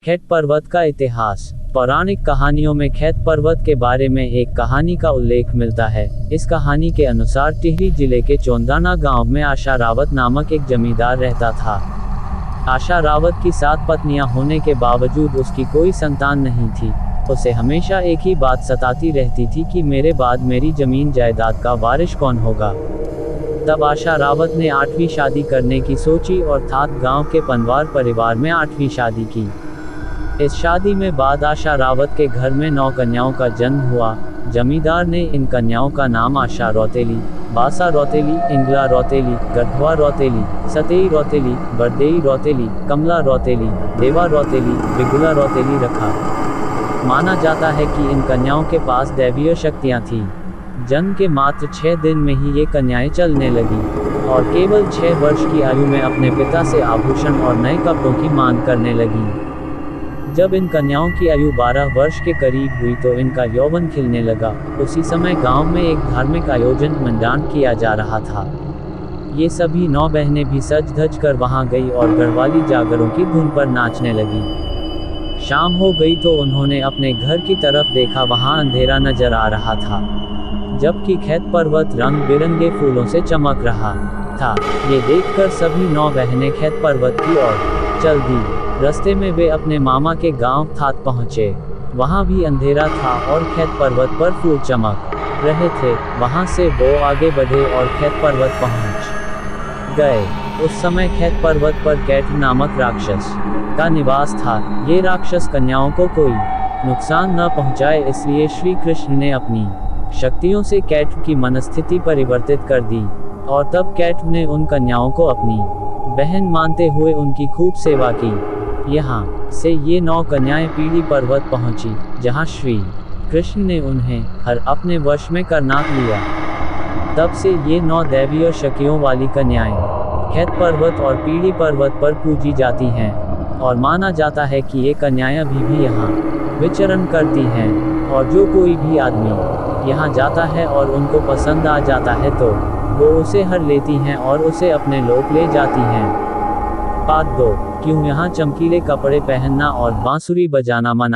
खैट पर्वत का इतिहास। पौराणिक कहानियों में खैट पर्वत के बारे में एक कहानी का उल्लेख मिलता है। इस कहानी के अनुसार टिहरी जिले के चोंदाना गांव में आशा रावत नामक एक जमींदार रहता था। आशा रावत की 7 पत्नियां होने के बावजूद उसकी कोई संतान नहीं थी। उसे हमेशा एक ही बात सताती रहती थी कि मेरे बाद मेरी जमीन जायदाद का वारिस कौन होगा। तब आशा रावत ने 8वीं शादी करने की सोची और थात गांव के पनवार परिवार में 8वीं शादी की। इस शादी में बाद आशा रावत के घर में 9 कन्याओं का जन्म हुआ। जमींदार ने इन कन्याओं का नाम आशा रौतेली, बासा रौतेली, इंगला रौतेली, गढ़वा रौतेली, सतेई रौतेली, बरदेई रौतेली, कमला रौतेली, देवा रौतेली, बिगुला रौतेली रखा। माना जाता है कि इन कन्याओं के पास दैवीय शक्तियां थीं। जन्म के मात्र 6 दिन में ही ये कन्याएं चलने लगी और केवल 6 वर्ष की आयु में अपने पिता से आभूषण और नए कपड़ों की मांग करने लगी। जब इन कन्याओं की आयु 12 वर्ष के करीब हुई तो इनका यौवन खिलने लगा। उसी समय गांव में एक धार्मिक आयोजन मंडान किया जा रहा था। ये सभी 9 बहनें भी सज धज कर वहां गई और गढ़वाली जागरों की धुन पर नाचने लगी। शाम हो गई तो उन्होंने अपने घर की तरफ देखा, वहां अंधेरा नजर आ रहा था, जबकि खैट पर्वत रंग बिरंगे फूलों से चमक रहा था। ये देखकर सभी 9 बहनें खैट पर्वत की ओर चल दी। रास्ते में वे अपने मामा के गांव थात पहुंचे। वहां भी अंधेरा था और खैट पर्वत पर फूल चमक रहे थे। वहां से वो आगे बढ़े और खैट पर्वत पहुंच गए। उस समय खैट पर्वत पर कैट नामक राक्षस का निवास था। ये राक्षस कन्याओं को कोई नुकसान न पहुंचाए, इसलिए श्री कृष्ण ने अपनी शक्तियों से कैट की मनस्थिति परिवर्तित कर दी और तब कैट ने उन कन्याओं को अपनी बहन मानते हुए उनकी खूब सेवा की। यहाँ से ये 9 कन्याएं पीढ़ी पर्वत पहुंची, जहाँ श्री कृष्ण ने उन्हें हर अपने वश में कर नाप लिया। तब से ये 9 दैवीय शक्तियों वाली कन्याएं खैट पर्वत और पीढ़ी पर्वत पर पूजी जाती हैं और माना जाता है कि ये कन्याएं अभी भी यहाँ विचरण करती हैं और जो कोई भी आदमी यहाँ जाता है और उनको पसंद आ जाता है तो वो उसे हर लेती हैं और उसे अपने लोक ले जाती हैं। पार्ट 2, क्यों यहाँ चमकीले कपड़े पहनना और बांसुरी बजाना मना